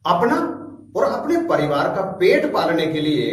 अपना और अपने परिवार का पेट पालने के लिए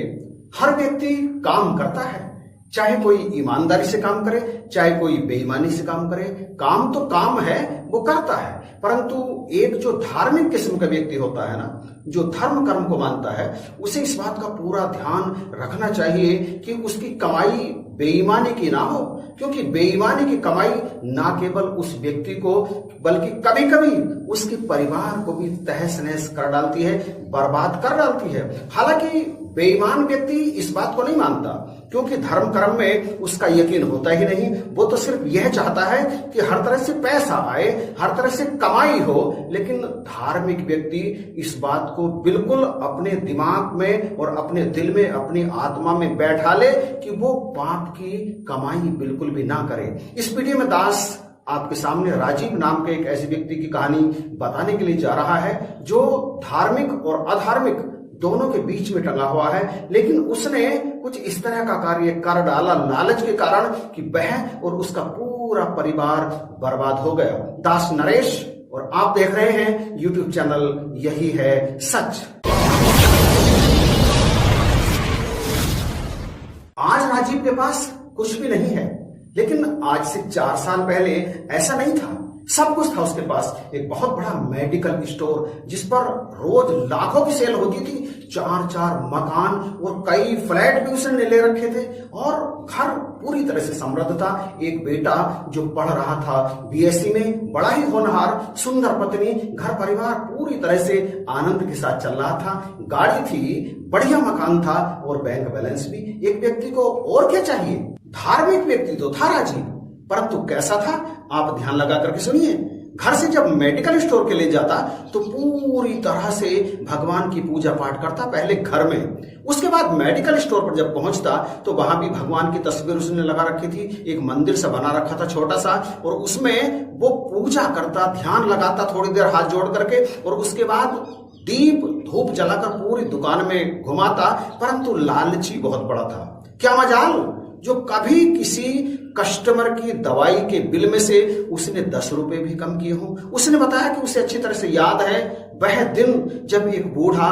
हर व्यक्ति काम करता है। चाहे कोई ईमानदारी से काम करे, चाहे कोई बेईमानी से काम करे, काम तो काम है, वो करता है। परंतु एक जो धार्मिक किस्म का व्यक्ति होता है ना, जो धर्म कर्म को मानता है, उसे इस बात का पूरा ध्यान रखना चाहिए कि उसकी कमाई बेईमानी की ना हो, क्योंकि बेईमानी की कमाई ना केवल उस व्यक्ति को बल्कि कभी कभी उसके परिवार को भी तहस नहस कर डालती है, बर्बाद कर डालती है। हालांकि बेईमान व्यक्ति इस बात को नहीं मानता, क्योंकि धर्म कर्म में उसका यकीन होता ही नहीं। वो तो सिर्फ यह चाहता है कि हर तरह से पैसा आए, हर तरह से कमाई हो। लेकिन धार्मिक व्यक्ति इस बात को बिल्कुल अपने दिमाग में और अपने दिल में, अपनी आत्मा में बैठा ले कि वो पाप की कमाई बिल्कुल भी ना करे। इस वीडियो में दास आपके सामने राजीव नाम के एक ऐसे व्यक्ति की कहानी बताने के लिए जा रहा है, जो धार्मिक और अधार्मिक दोनों के बीच में टंगा हुआ है। लेकिन उसने कुछ इस तरह का कार्य कर डाला लालच के कारण कि वह और उसका पूरा परिवार बर्बाद हो गया। दास नरेश, और आप देख रहे हैं यूट्यूब चैनल यही है सच। आज राजीव के पास कुछ भी नहीं है, लेकिन आज से 4 साल पहले ऐसा नहीं था। सब कुछ था उसके पास। एक बहुत बड़ा मेडिकल स्टोर जिस पर रोज लाखों की सेल होती थी, 4 मकान और कई फ्लैट भी उसने ले रखे थे, और घर पूरी तरह से समृद्ध था। एक बेटा जो पढ़ रहा था बीएससी में, बड़ा ही होनहार, सुंदर पत्नी, घर परिवार पूरी तरह से आनंद के साथ चल रहा था। गाड़ी थी, बढ़िया मकान था और बैंक बैलेंस भी। एक व्यक्ति को और क्या चाहिए? धार्मिक व्यक्ति तो था राजीव, परंतु कैसा था आप ध्यान लगा करके सुनिए। घर से जब मेडिकल स्टोर के लिए जाता तो पूरी तरह से भगवान की पूजा पाठ करता, पहले घर में। उसके बाद मेडिकल स्टोर पर जब पहुंचता तो वहां भी भगवान की तस्वीर उसने लगा रखी थी। एक मंदिर सा बना रखा था छोटा सा, और उसमें वो पूजा करता, ध्यान लगाता थोड़ी देर हाथ जोड़ करके, और उसके बाद दीप धूप जलाकर पूरी दुकान में घुमाता। परंतु लालची बहुत बड़ा था। क्या मजाल जो कभी किसी कस्टमर की दवाई के बिल में से उसने 10 रुपए भी कम किए हों। उसने बताया कि उसे अच्छी तरह से याद है वह दिन जब एक बूढ़ा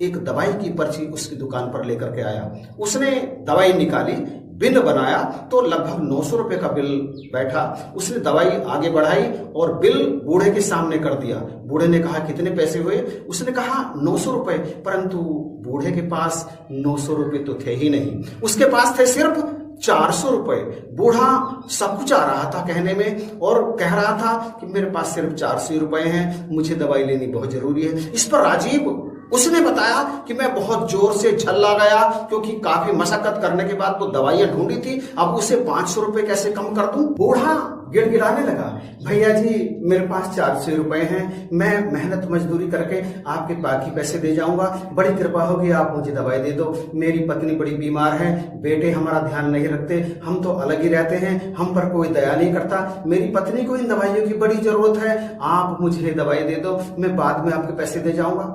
एक दवाई की पर्ची उसकी दुकान पर लेकर के आया। उसने दवाई निकाली, बिल बनाया तो लगभग 900 रुपए का बिल बैठा। उसने दवाई आगे बढ़ाई और बिल बूढ़े के सामने कर दिया। बूढ़े ने कहा कितने पैसे हुए? उसने कहा 900 रुपए। परंतु बूढ़े के पास 900 रुपए तो थे ही नहीं, उसके पास थे सिर्फ 400 रुपए। बूढ़ा सब कुछ आ रहा था कहने में, और कह रहा था कि मेरे पास सिर्फ 400 रुपए हैं, मुझे दवाई लेनी बहुत जरूरी है। इस पर राजीव उसने बताया कि मैं बहुत जोर से झल्ला गया, क्योंकि काफी मशक्कत करने के बाद वो दवाइयां ढूंढी थी, अब उसे 500 रुपए कैसे कम कर दूं। बूढ़ा गिड़गिड़ाने लगा, भैया जी मेरे पास 400 रुपए हैं, मैं मेहनत मजदूरी करके आपके बाकी पैसे दे जाऊंगा, बड़ी कृपा होगी आप मुझे दवाई दे दो। मेरी पत्नी बड़ी बीमार है, बेटे हमारा ध्यान नहीं रखते, हम तो अलग ही रहते हैं, हम पर कोई दया नहीं करता, मेरी पत्नी को इन दवाइयों की बड़ी जरूरत है, आप मुझे दवाई दे दो, मैं बाद में आपके पैसे दे जाऊंगा।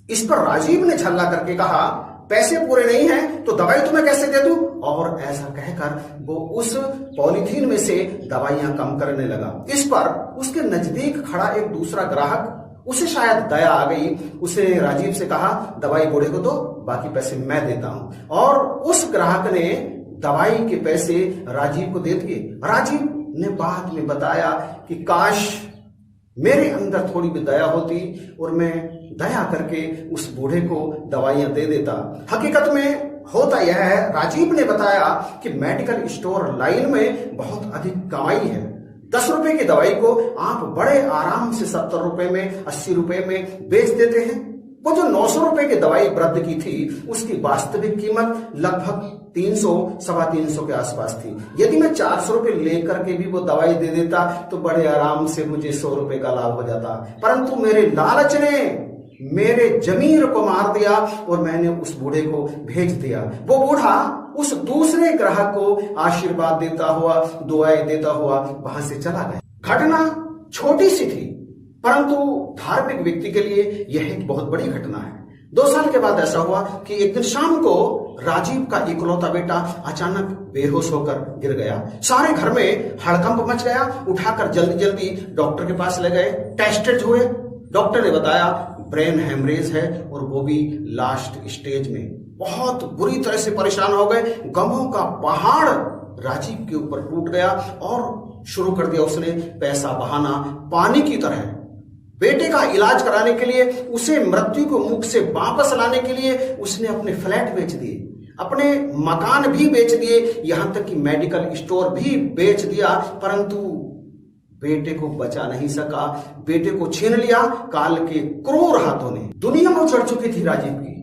इस पर राजीव ने झल्ला करके कहा पैसे पूरे नहीं हैं तो दवाई तुम्हें कैसे दे दूं? और ऐसा कहकर वो उस पॉलीथीन में से दवाइयां कम करने लगा। इस पर उसके नजदीक खड़ा एक दूसरा ग्राहक, उसे शायद दया आ गई, उसे राजीव से कहा दवाई बूढ़े को दो, बाकी पैसे मैं देता हूं। और उस ग्राहक ने दवाई के पैसे राजीव को दे दिए। राजीव ने बाद में बताया कि काश मेरे अंदर थोड़ी भी दया होती और मैं दया करके उस बूढ़े को दवाइयां दे देता। हकीकत में होता यह है, राजीव ने बताया कि मेडिकल स्टोर लाइन में बहुत अधिक कमाई है। 10 रुपए की दवाई को आप बड़े आराम से 70 रुपए में, 80 रुपए में बेच देते हैं। वो जो 900 रुपए की दवाई वृद्ध की थी, उसकी वास्तविक कीमत लगभग 300, 350 के आसपास थी। यदि मैं 400 रुपए लेकर के भी वो दवाई दे देता तो बड़े आराम से मुझे 100 रुपए का लाभ हो जाता। परंतु मेरे लालच ने मेरे जमीर को मार दिया और मैंने उस बूढ़े को भेज दिया। वो बूढ़ा उस दूसरे ग्राहक को आशीर्वाद देता हुआ, दुआएं देता हुआ वहां से चला गया। घटना छोटी सी थी, परंतु धार्मिक व्यक्ति के लिए यह एक बहुत बड़ी घटना है। 2 साल के बाद ऐसा हुआ कि एक दिन शाम को राजीव का इकलौता बेटा अचानक बेहोश होकर गिर गया। सारे घर में हड़कंप मच गया। उठाकर जल्दी जल्दी डॉक्टर के पास ले गए, टेस्टेड हुए, डॉक्टर ने बताया ब्रेन हेमरेज है और वो भी लास्ट स्टेज में। बहुत बुरी तरह से परेशान हो गए। गमों का पहाड़ राजीव के ऊपर टूट गया और शुरू कर दिया उसने पैसा बहाना पानी की तरह। बेटे का इलाज कराने के लिए, उसे मृत्यु को मुख से वापस लाने के लिए उसने अपने फ्लैट बेच दिए, अपने मकान भी बेच दिए, यहां तक कि मेडिकल स्टोर भी बेच दिया, परंतु बेटे को बचा नहीं सका। बेटे को छीन लिया काल के क्रूर हाथों ने। दुनिया में चढ़ चुकी थी राजीव की।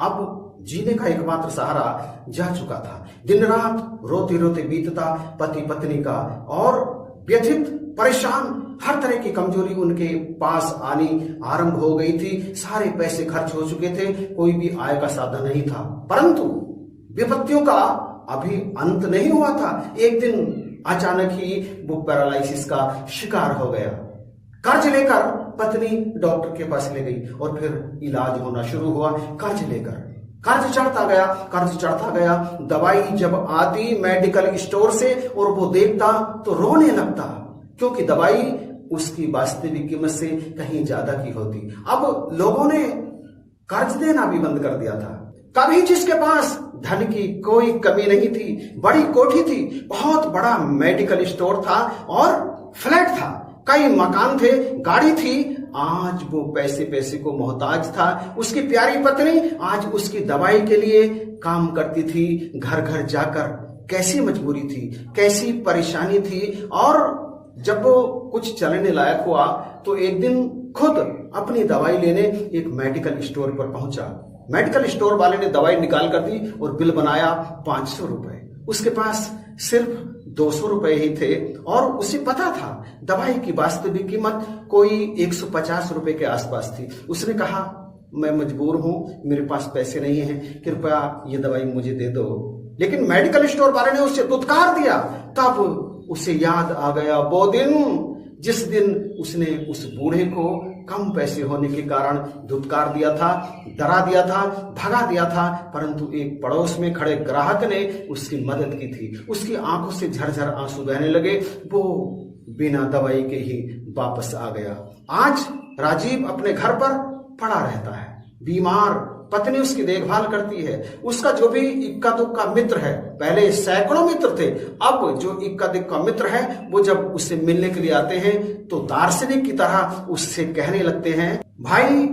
अब जीने का एकमात्र सहारा जा चुका था। दिन रात रोते रोते बीतता पति पत्नी का, और व्यथित परेशान, हर तरह की कमजोरी उनके पास आनी आरंभ हो गई थी। सारे पैसे खर्च हो चुके थे, कोई भी आय का साधन नहीं था। परंतु विपत्तियों का अभी अंत नहीं हुआ था। एक दिन अचानक ही वो पैरालिसिस का शिकार हो गया। कर्ज लेकर पत्नी डॉक्टर के पास ले गई और फिर इलाज होना शुरू हुआ। कर्ज लेकर कर्ज चढ़ता गया। दवाई जब आती मेडिकल स्टोर से और वो देखता तो रोने लगता, क्योंकि दवाई उसकी वास्तविक कीमत से कहीं ज्यादा की होती। अब लोगों ने कर्ज देना भी बंद कर दिया था। कभी जिसके पास धन की कोई कमी नहीं थी, बड़ी कोठी थी, बहुत बड़ा मेडिकल स्टोर था और फ्लैट था, कई मकान थे, गाड़ी थी, आज वो पैसे को मोहताज था। उसकी प्यारी पत्नी आज उसकी दवाई के लिए काम करती थी, घर घर जाकर। कैसी मजबूरी थी, कैसी परेशानी थी। और जब वो कुछ चलने लायक हुआ तो एक दिन खुद अपनी दवाई लेने एक मेडिकल स्टोर पर पहुंचा। मेडिकल स्टोर वाले ने दवाई निकाल कर दी और बिल बनाया 500 रुपए। उसके पास सिर्फ 200 रुपए ही थे और उसे पता था दवाई की वास्तविक कीमत कोई 150 रुपए के आसपास थी। उसने कहा, मैं मजबूर हूं, मेरे पास पैसे नहीं हैं, कृपया ये दवाई मुझे दे दो। लेकिन मेडिकल स्टोर वाले ने उसे दुत्कार दिया। तब उसे याद आ गया वो दिन जिस दिन उसने उस बूढ़े को कम पैसे होने के कारण धुतकार दिया था, डरा दिया था, भगा दिया था, परंतु एक पड़ोस में खड़े ग्राहक ने उसकी मदद की थी। उसकी आंखों से झरझर आंसू बहने लगे। वो बिना दवाई के ही वापस आ गया। आज राजीव अपने घर पर पड़ा रहता है, बीमार। पत्नी उसकी देखभाल करती है। उसका जो भी इक्का दुक्का मित्र है, पहले सैकड़ों मित्र थे, अब जो इक्का दुक्का मित्र है वो जब उससे मिलने के लिए आते हैं तो दार्शनिक की तरह उससे कहने लगते हैं, भाई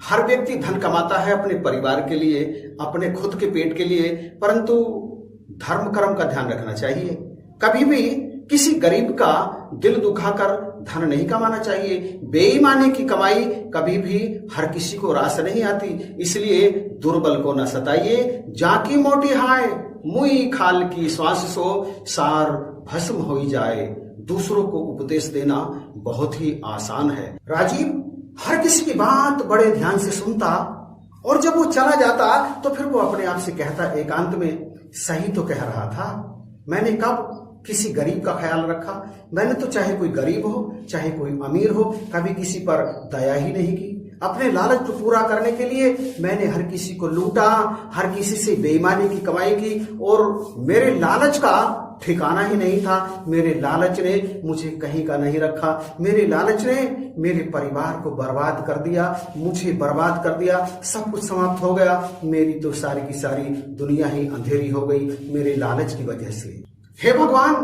हर व्यक्ति धन कमाता है अपने परिवार के लिए, अपने खुद के पेट के लिए, परंतु धर्म कर्म का ध्यान रखना चाहिए। कभी भी किसी गरीब का दिल दुखाकर धन नहीं कमाना चाहिए। बेईमानी की कमाई कभी भी हर किसी को रास नहीं आती, इसलिए दुर्बल को न सताइए। जाकी मोटी हाय मुई खाल की श्वास सो, सार भस्म हो जाए। दूसरों को उपदेश देना बहुत ही आसान है। राजीव हर किसी की बात बड़े ध्यान से सुनता और जब वो चला जाता तो फिर वो अपने आप से कहता एकांत में, सही तो कह रहा था, मैंने कब किसी गरीब का ख्याल रखा। मैंने तो चाहे कोई गरीब हो चाहे कोई अमीर हो कभी किसी पर दया ही नहीं की। अपने लालच को पूरा करने के लिए मैंने हर किसी को लूटा, हर किसी से बेईमानी की कमाई की और मेरे लालच का ठिकाना ही नहीं था। मेरे लालच ने मुझे कहीं का नहीं रखा। मेरे लालच ने मेरे परिवार को बर्बाद कर दिया, मुझे बर्बाद कर दिया, सब कुछ समाप्त हो गया। मेरी तो सारी की सारी दुनिया ही अंधेरी हो गई मेरे लालच की वजह से। हे भगवान,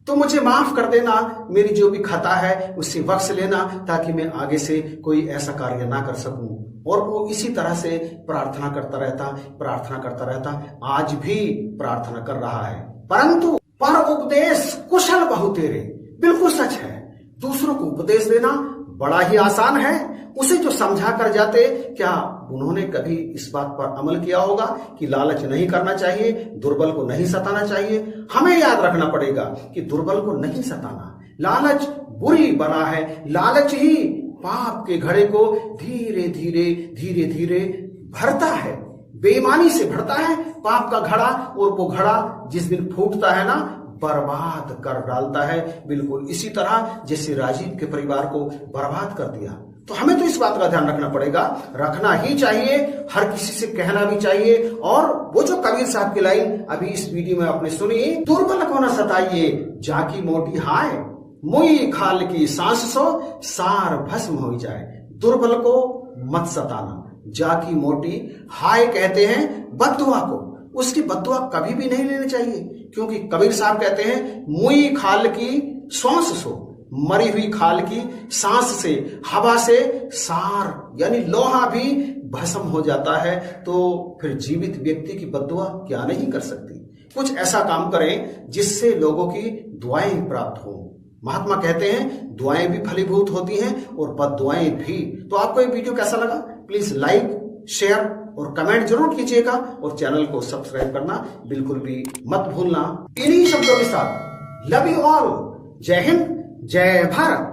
तो मुझे माफ कर देना, मेरी जो भी खता है उसे बख्श लेना, ताकि मैं आगे से कोई ऐसा कार्य ना कर सकूं। और वो इसी तरह से प्रार्थना करता रहता। आज भी प्रार्थना कर रहा है। परंतु पर उपदेश कुशल बहु तेरे, बिल्कुल सच है। दूसरों को उपदेश देना बड़ा ही आसान है। उसे जो समझा कर जाते, क्या उन्होंने कभी इस बात पर अमल किया होगा कि लालच नहीं करना चाहिए, दुर्बल को नहीं सताना चाहिए। हमें याद रखना पड़ेगा कि दुर्बल को नहीं सताना। लालच बुरी बला है, लालच ही पाप के घड़े को धीरे धीरे भरता है, बेईमानी से भरता है पाप का घड़ा। और वो घड़ा जिस दिन फूटता है ना, बर्बाद कर डालता है, बिल्कुल इसी तरह जैसे राजीव के परिवार को बर्बाद कर दिया। तो हमें तो इस बात का ध्यान रखना पड़ेगा, रखना ही चाहिए, हर किसी से कहना भी चाहिए। और वो जो कबीर साहब की लाइन अभी इस वीडियो में आपने सुनी, दुर्बल को न सताइए, जाकी मोटी हाय मुई खाल की सांस सो, सार भस्म हो जाए। दुर्बल को मत सताना, जा की मोटी हाय कहते हैं बद्दुआ को। उसकी बद्दुआ कभी भी नहीं लेनी चाहिए, क्योंकि कबीर साहब कहते हैं मुई खाल की श्वास सो, मरी हुई खाल की सांस से, हवा से सार यानी लोहा भी भस्म हो जाता है, तो फिर जीवित व्यक्ति की बद्दुआ क्या नहीं कर सकती। कुछ ऐसा काम करें जिससे लोगों की दुआएं प्राप्त हो। महात्मा कहते हैं दुआएं भी फलीभूत होती हैं और बद्दुआएं भी। तो आपको ये वीडियो कैसा लगा प्लीज लाइक, शेयर और कमेंट जरूर कीजिएगा, और चैनल को सब्सक्राइब करना बिल्कुल भी मत भूलना। इन्हीं शब्दों के साथ लव यू ऑल, जय हिंद, जय भारत।